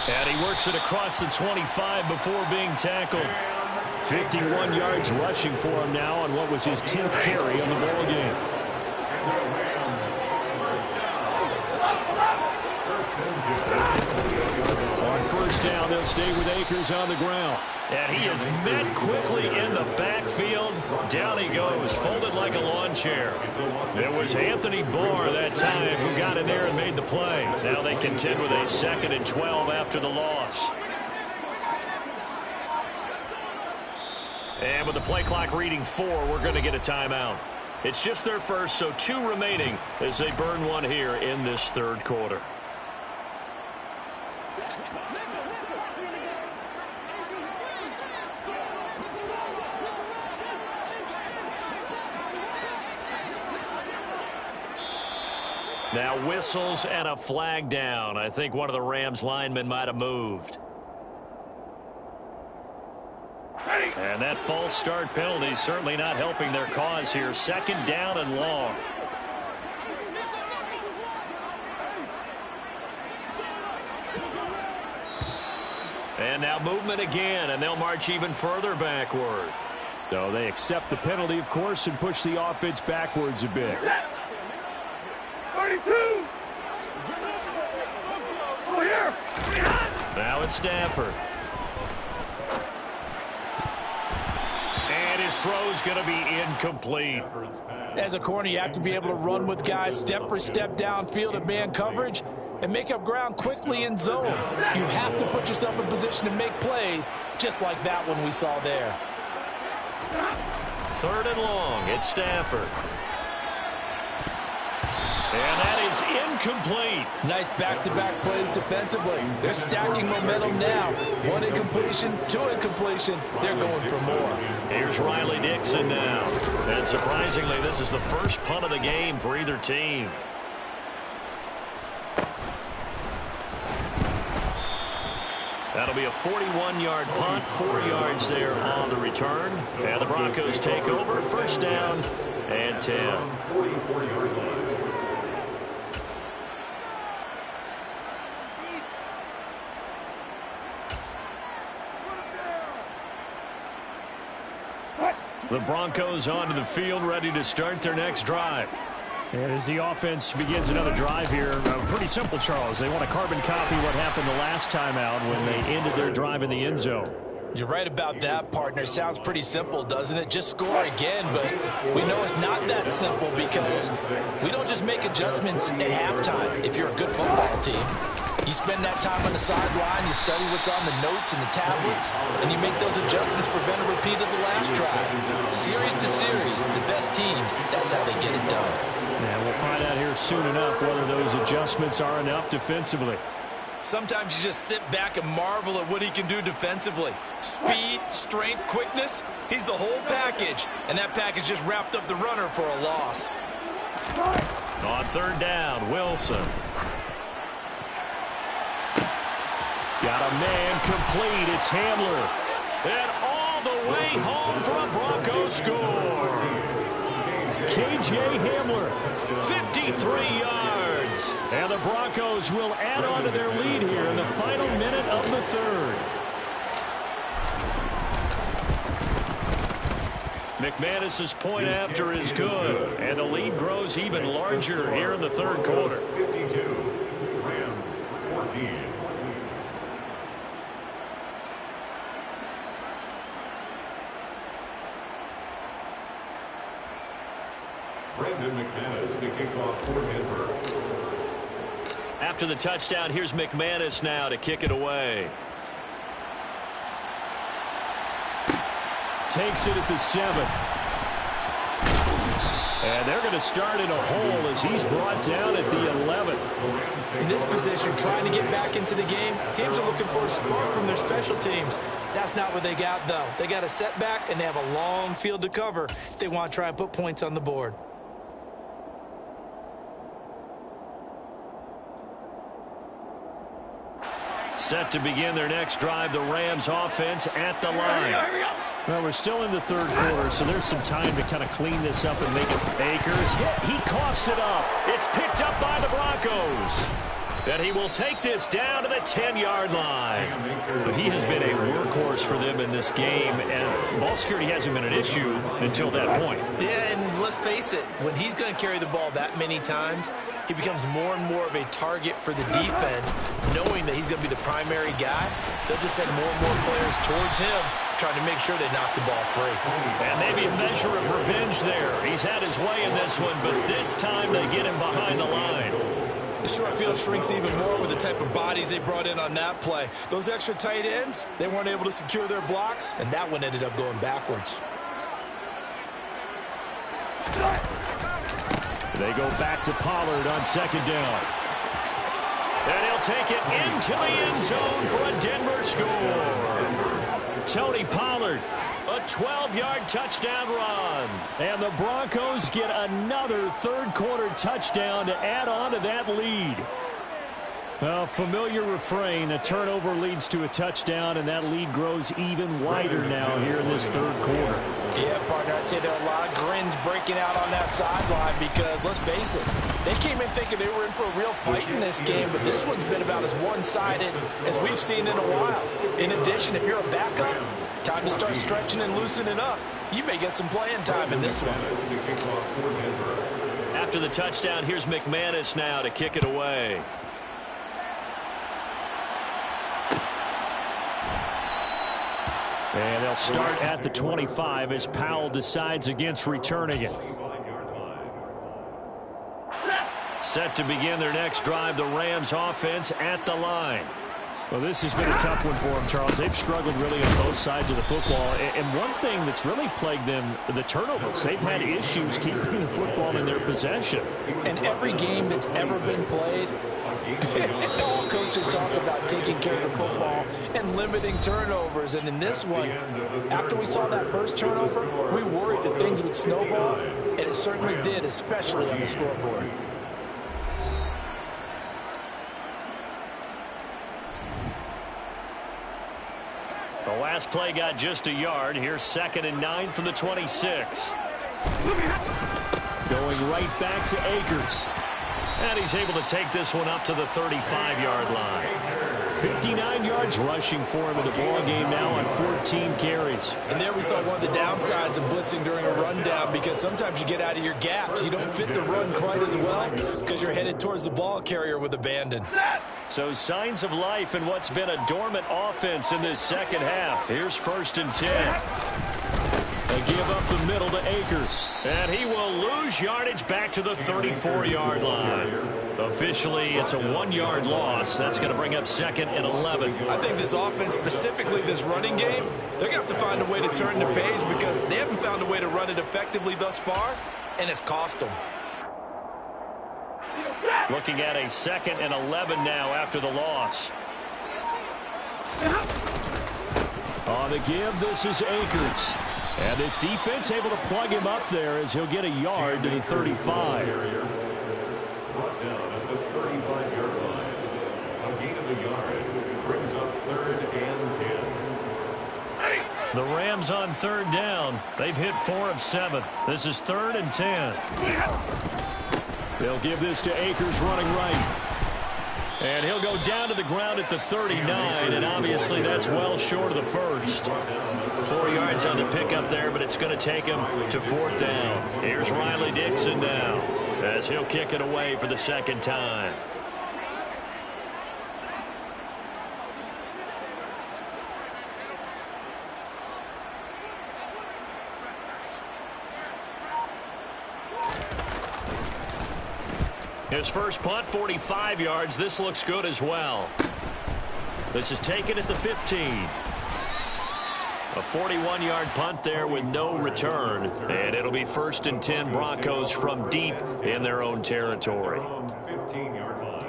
And he works it across the 25 before being tackled. 51 yards rushing for him now on what was his 10th carry of the ball game. On first down, they'll stay with Akers on the ground. And he is met quickly in the backfield. Down he goes, folded like a lawn chair. It was Anthony Barr that time who got in there and made the play. Now they contend with a 2nd and 12 after the loss. And with the play clock reading 4, we're going to get a timeout. It's just their first, so 2 remaining as they burn one here in this third quarter. Now whistles and a flag down. I think one of the Rams linemen might have moved. And that false start penalty certainly not helping their cause here. 2nd down and long. And now movement again, and they'll march even further backward. So they accept the penalty, of course, and push the offense backwards a bit. 32! Over here! Now it's Stafford. And his throw's going to be incomplete. As a corner, you have to be able to run with guys step for step downfield in man coverage and make up ground quickly in zone. You have to put yourself in position to make plays, just like that one we saw there. 3rd and long. It's Stafford. And that is incomplete. Nice back-to-back plays defensively. They're stacking momentum now. 1 incompletion, 2 incompletion. They're going for more. Here's Riley Dixon now. And surprisingly, this is the first punt of the game for either team. That'll be a 41-yard punt, 4 yards there on the return. And the Broncos take over, 1st down and 10. 44-yard line. The Broncos onto the field, ready to start their next drive. And as the offense begins another drive here, pretty simple, Charles. They want to carbon copy what happened the last time out when they ended their drive in the end zone. You're right about that, partner. Sounds pretty simple, doesn't it? Just score again, but we know it's not that simple because we don't just make adjustments at halftime if you're a good football team. You spend that time on the sideline, you study what's on the notes and the tablets, and you make those adjustments to prevent a repeat of the last drive. Series to series, the best teams, that's how they get it done. And we'll find out here soon enough whether those adjustments are enough defensively. Sometimes you just sit back and marvel at what he can do defensively. Speed, strength, quickness, he's the whole package. And that package just wrapped up the runner for a loss. On 3rd down, Wilson. Got a man complete. It's Hamler. And all the way home for a Broncos score. K.J. Hamler, 53 yards. yards. And the Broncos will add on to their lead here in the final minute of the third. McManus's point after is good, and the lead grows even larger here in the third quarter. 52, Rams 14. Brandon McManus to kick off for Denver. After the touchdown, here's McManus now to kick it away. Takes it at the 7. And they're going to start in a hole as he's brought down at the 11. In this position, trying to get back into the game, teams are looking for a spark from their special teams. That's not what they got, though. They got a setback, and they have a long field to cover if they want to try and put points on the board. Set to begin their next drive, the Rams offense at the line. Well, we're still in the third quarter, so there's some time to kind of clean this up and make it. Akers hit. He coughs it up. It's picked up by the Broncos. And he will take this down to the 10-yard line. But he has been a workhorse for them in this game, and ball security hasn't been an issue until that point. Yeah, and let's face it, when he's going to carry the ball that many times, he becomes more and more of a target for the defense, knowing that he's going to be the primary guy. They'll just send more and more players towards him, trying to make sure they knock the ball free. And maybe a measure of revenge there. He's had his way in this one, but this time they get him behind the line. The short field shrinks even more with the type of bodies they brought in on that play. Those extra tight ends, they weren't able to secure their blocks, and that one ended up going backwards. They go back to Pollard on second down. And he'll take it into the end zone for a Denver score. Tony Pollard, a 12-yard touchdown run. And the Broncos get another third-quarter touchdown to add on to that lead. Well, familiar refrain, a turnover leads to a touchdown, and that lead grows even wider now here in this third quarter. Yeah, partner, I'd say there are a lot of grins breaking out on that sideline because, let's face it, they came in thinking they were in for a real fight in this game, but this one's been about as one-sided as we've seen in a while. In addition, if you're a backup, time to start stretching and loosening up. You may get some playing time in this one. After the touchdown, here's McManus now to kick it away. And they'll start at the 25 as Powell decides against returning it. Set to begin their next drive, the Rams offense at the line. Well, this has been a tough one for them, Charles. They've struggled really on both sides of the football. And one thing that's really plagued them, the turnovers. They've had issues keeping the football in their possession. And every game that's ever been played, all coaches talk about taking care of the football and limiting turnovers. And in this one, after we saw that first turnover, we worried that things would snowball, and it certainly did, especially on the scoreboard. The last play got just a yard. Here's 2nd and 9 from the 26. Going right back to Akers. And he's able to take this one up to the 35-yard line. 59 yards rushing for him in the ballgame now on 14 carries. And there we saw one of the downsides of blitzing during a rundown, because sometimes you get out of your gaps. You don't fit the run quite as well because you're headed towards the ball carrier with abandon. So signs of life in what's been a dormant offense in this second half. Here's 1st and 10. They give up the middle to Akers. And he will lose yardage back to the 34-yard line. Officially, it's a 1-yard loss. That's going to bring up 2nd and 11. I think this offense, specifically this running game, they're going to have to find a way to turn the page because they haven't found a way to run it effectively thus far, and it's cost them. Looking at a 2nd and 11 now after the loss. On the give, this is Akers. And this defense able to plug him up there as he'll get a yard to the 35. Brought down at the 35-yard line. A gain of a yard brings up 3rd and 10. The Rams on 3rd down. They've hit 4 of 7. This is 3rd and 10. They'll give this to Akers running right. And he'll go down to the ground at the 39, and obviously that's well short of the first. 4 yards on the pickup there, but it's going to take him to 4th down. Here's Riley Dixon now as he'll kick it away for the second time. His first punt, 45 yards. This looks good as well. This is taken at the 15. A 41-yard punt there with no return. And it'll be 1st and 10 Broncos from deep in their own territory. 15-yard line.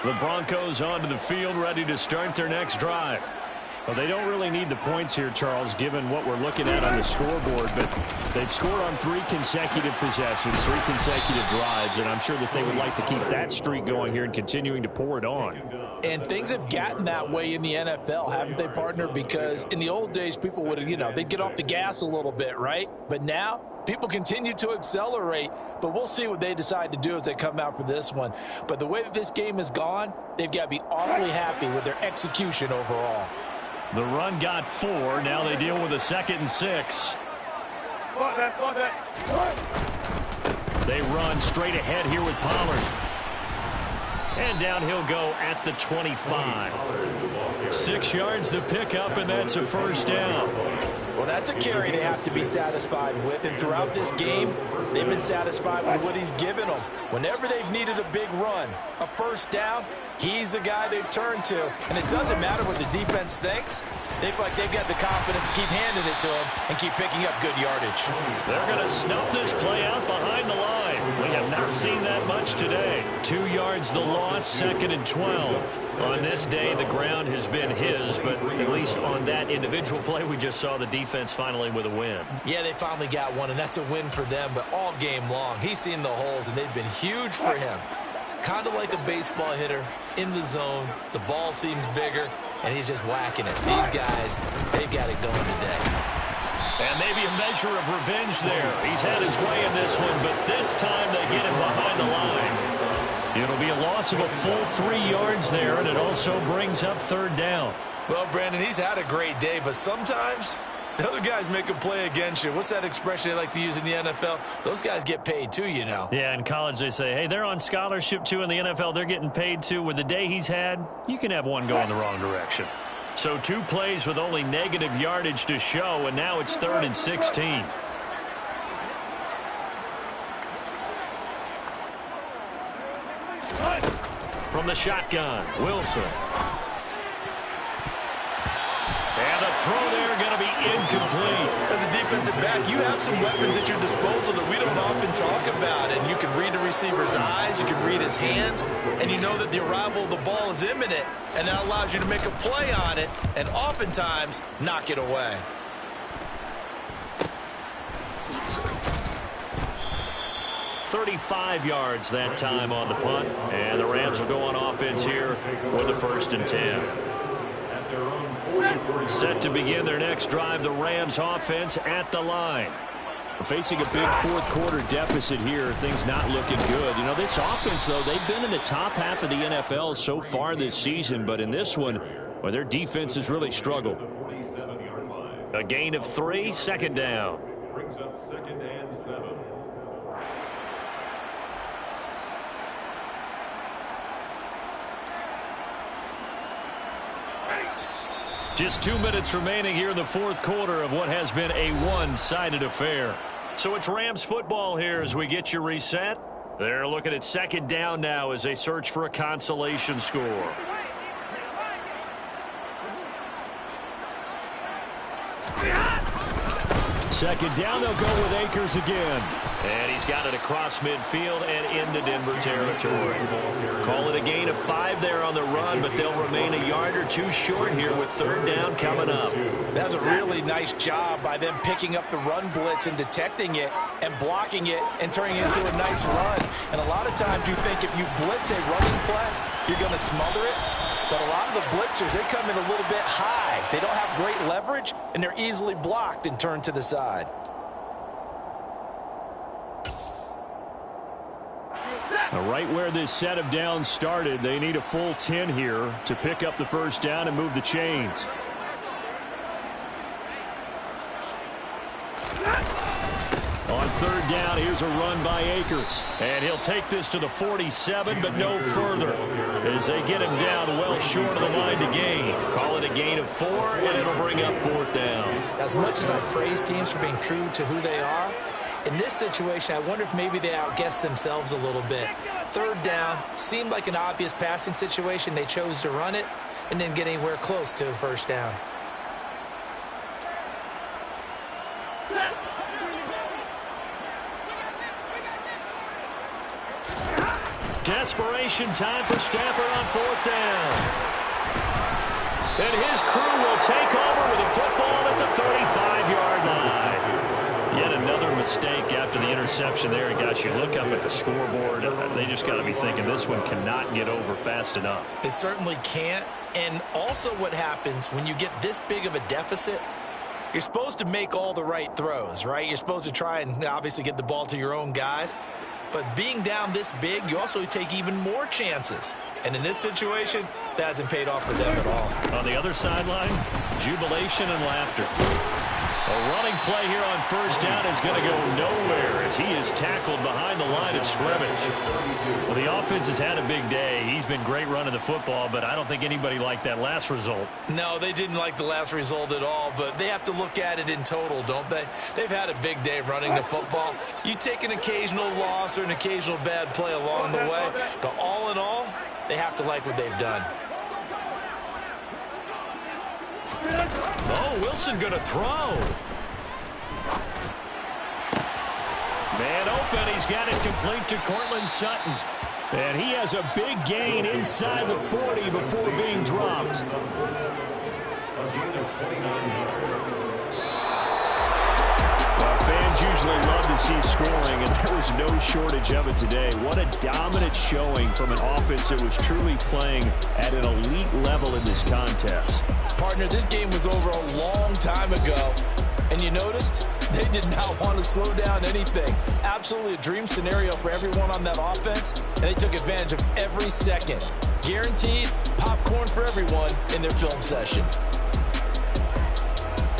The Broncos onto the field, ready to start their next drive. Well, they don't really need the points here, Charles, given what we're looking at on the scoreboard. But they've scored on 3 consecutive possessions, 3 consecutive drives, and I'm sure that they would like to keep that streak going here and continuing to pour it on. And things have gotten that way in the NFL, haven't they, partner? Because in the old days, people would, they'd get off the gas a little bit, right? But now, people continue to accelerate, but we'll see what they decide to do as they come out for this one. But the way that this game has gone, they've got to be awfully happy with their execution overall. The run got 4. Now they deal with a 2nd and 6. They run straight ahead here with Pollard. And down he'll go at the 25. 6 yards the pickup, and that's a 1st down. Well, that's a carry they have to be satisfied with, and throughout this game, they've been satisfied with what he's given them. Whenever they've needed a big run, a 1st down, he's the guy they've turned to. And it doesn't matter what the defense thinks. They feel like they've got the confidence to keep handing it to him and keep picking up good yardage. They're going to snuff this play out behind the line. We have not seen that much today. 2 yards the loss, 2nd and 12. On this day, the ground has been his, but at least on that individual play, we just saw the defense finally with a win. Yeah, they finally got one, and that's a win for them, but all game long, he's seen the holes, and they've been huge for him. Kind of like a baseball hitter in the zone. The ball seems bigger, and he's just whacking it. These guys, they've got it going today. And maybe a measure of revenge there. He's had his way in this one, but this time they get him behind the line. It'll be a loss of a full 3 yards there, and it also brings up 3rd down. Well, Brandon, he's had a great day, but sometimes the other guys make a play against you. What's that expression they like to use in the NFL? Those guys get paid too, you know. Yeah, in college they say, hey, they're on scholarship too. In the NFL, they're getting paid too. With the day he's had, you can have one go in the wrong direction. So 2 plays with only negative yardage to show, and now it's 3rd and 16. From the shotgun, Wilson. And the throw there going to be incomplete. As a defensive back, you have some weapons at your disposal that we don't often talk about. And you can read the receiver's eyes, you can read his hands, and you know that the arrival of the ball is imminent, and that allows you to make a play on it and oftentimes knock it away. $35 yards that time on the punt, and the Rams will go on offense here with the 1st and 10. Set to begin their next drive, the Rams offense at the line. Facing a big 4th quarter deficit here, things not looking good. You know, this offense, though, they've been in the top half of the NFL so far this season, but in this one, well, their defense has really struggled. A gain of 3, 2nd down. Brings up 2nd and 7. Just 2 minutes remaining here in the 4th quarter of what has been a one-sided affair. So it's Rams football here as we get you reset. They're looking at 2nd down now as they search for a consolation score. Second down, they'll go with Akers again. And he's got it across midfield and into Denver territory. Call it a gain of 5 there on the run, but they'll remain a yard or 2 short here with 3rd down coming up. That's a really nice job by them picking up the run blitz and detecting it and blocking it and turning it into a nice run. And a lot of times you think if you blitz a running play, you're going to smother it. But a lot of the blitzers, they come in a little bit high. They don't have great leverage, and they're easily blocked and turned to the side. Now, right where this set of downs started, they need a full 10 here to pick up the first down and move the chains. On third down, here's a run by Akers. And he'll take this to the 47, but no further, as they get him down well short of the line to gain. Call it a gain of 4, and it'll bring up fourth down. As much as I praise teams for being true to who they are, in this situation, I wonder if maybe they outguessed themselves a little bit. Third down seemed like an obvious passing situation. They chose to run it and didn't get anywhere close to the first down. Desperation time for Stafford on fourth down. And his crew will take over with a football at the 35-yard line. Yet another mistake after the interception there. And guys, you look up at the scoreboard, they just got to be thinking this one cannot get over fast enough. It certainly can't. And also what happens when you get this big of a deficit, you're supposed to make all the right throws, right? You're supposed to try and obviously get the ball to your own guys. But being down this big, you also take even more chances. And in this situation, that hasn't paid off for them at all. On the other sideline, jubilation and laughter. A running play here on first down is going to go nowhere as he is tackled behind the line of scrimmage. Well, the offense has had a big day. He's been great running the football, but I don't think anybody liked that last result. No, they didn't like the last result at all, but they have to look at it in total, don't they? They've had a big day running the football. You take an occasional loss or an occasional bad play along the way, but all in all, they have to like what they've done. Oh, Wilson going to throw. Man open. He's got it complete to Cortland Sutton. And he has a big gain inside the 40 before being dropped. Fans usually love to see scoring, and there was no shortage of it today. What a dominant showing from an offense that was truly playing at an elite level in this contest. Partner, this game was over a long time ago, and you noticed they did not want to slow down anything. Absolutely a dream scenario for everyone on that offense, and they took advantage of every second. Guaranteed popcorn for everyone in their film session.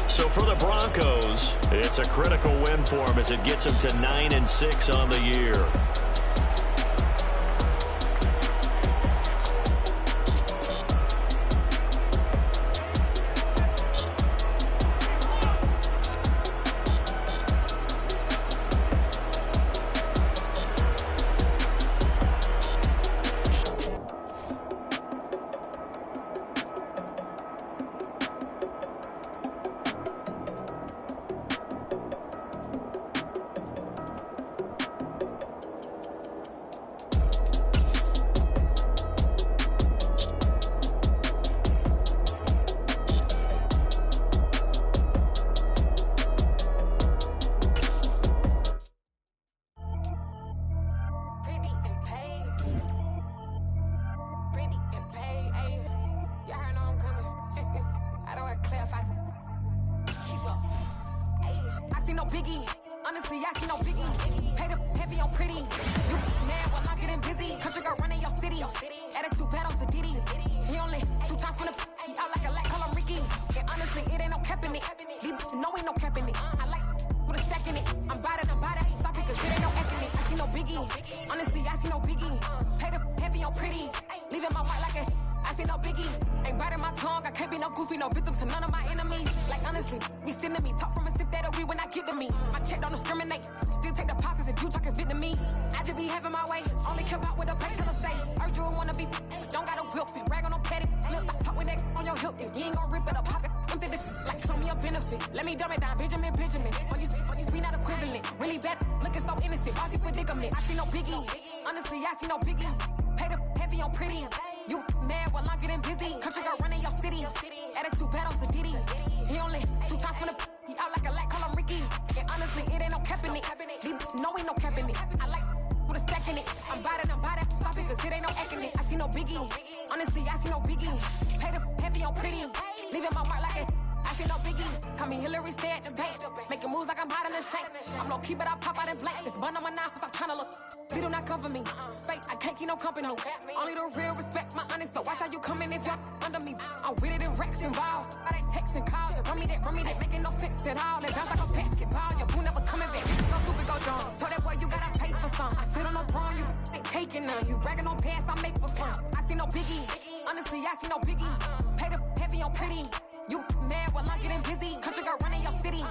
So for the Broncos, it's a critical win for them as it gets them to 9-6 on the year. Biggie, honestly, I see no biggie. Paid up heavy on pretty. You mad while I'm getting busy. Country girl running your city. Attitude bad on the Diddy. He only 2 times from the he out like a lack, call him Ricky. And honestly, it ain't no cap in it. These no ain't no cap in it. I like with a stack in it. I'm bad, stop it, cause it ain't no acting it. I see no biggie. Honestly, I see no biggie. Paid up heavy on pretty. Leaving my white like a I see no biggie. Ain't biting my tongue. I can't be no goofy, no victim to none of my enemies. Like honestly, be sending me talk from a sip that we when I get to me. My check don't discriminate. Still take deposits if you talking Vietnamese. I just be having my way. Only come out with a pay till I say. Urge you wanna be. Don't got a whip and rag on no petty. Let's stop talking that on your hip. If you ain't gon' rip it up, pop it. Empty the like show me a benefit. Let me dumb it down, Benjamin. We not equivalent. Really bad, looking so innocent. Bossy predicament. I see no biggie. Honestly, I see no biggie. Paid up heavy on pretty. You mad while I'm getting busy. Country girl running your city. Attitude bad on the Diddy. He only 2 times from the he out like a lack, call him Ricky. And honestly, it ain't no cap in it. These no ain't no cap in it. I like with a stack in it. I'm bad, stop it, cause it ain't no acting it. I see no biggie. Honestly, I see no biggie. Pay the heavy on pretty. Leaving my mark like it. I see no biggie. Call me Hillary, stay at the bank. Making moves like I'm hot in the shank. I'm low key, but I pop out in blank. This bun on my knife, stop trying to look. They do not come for me. Fake, I can't keep no company. Only the real respect my honest. So watch how you coming if you're under me. I'm with it in Rex involved. I they texting calls. Run me that, making no sense at all. It bounce like a basketball. Your boo never coming back. Go stupid, go dumb. Told that boy you gotta pay for some. I sit on no throne, you ain't taking none. You bragging on pants, I make for fun. I see no biggie. Honestly, I see no biggie. Pay the heavy on pretty. You mad while I'm getting busy. Country girl running your city.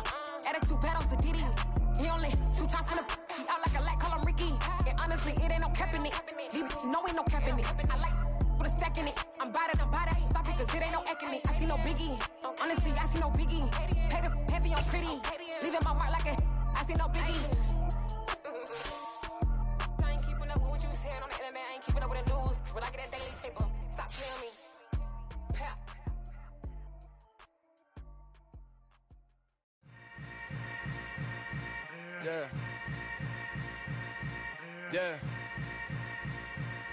Attitude battles to Diddy. He only 2 times from the he out like a light, call him Ricky. And honestly, it ain't no cap in it. These know ain't no cap in it. I like with a stack in it. I'm about it. Stop it, cause it ain't no acting it. I see no biggie. Honestly, I see no biggie. Pay the heavy on pretty. Leaving my mark like a I see no biggie. I ain't keeping up with what you saying on the internet. I ain't keeping up with the news. But I get that daily paper. Stop seeing me. Pap. Yeah. Yeah.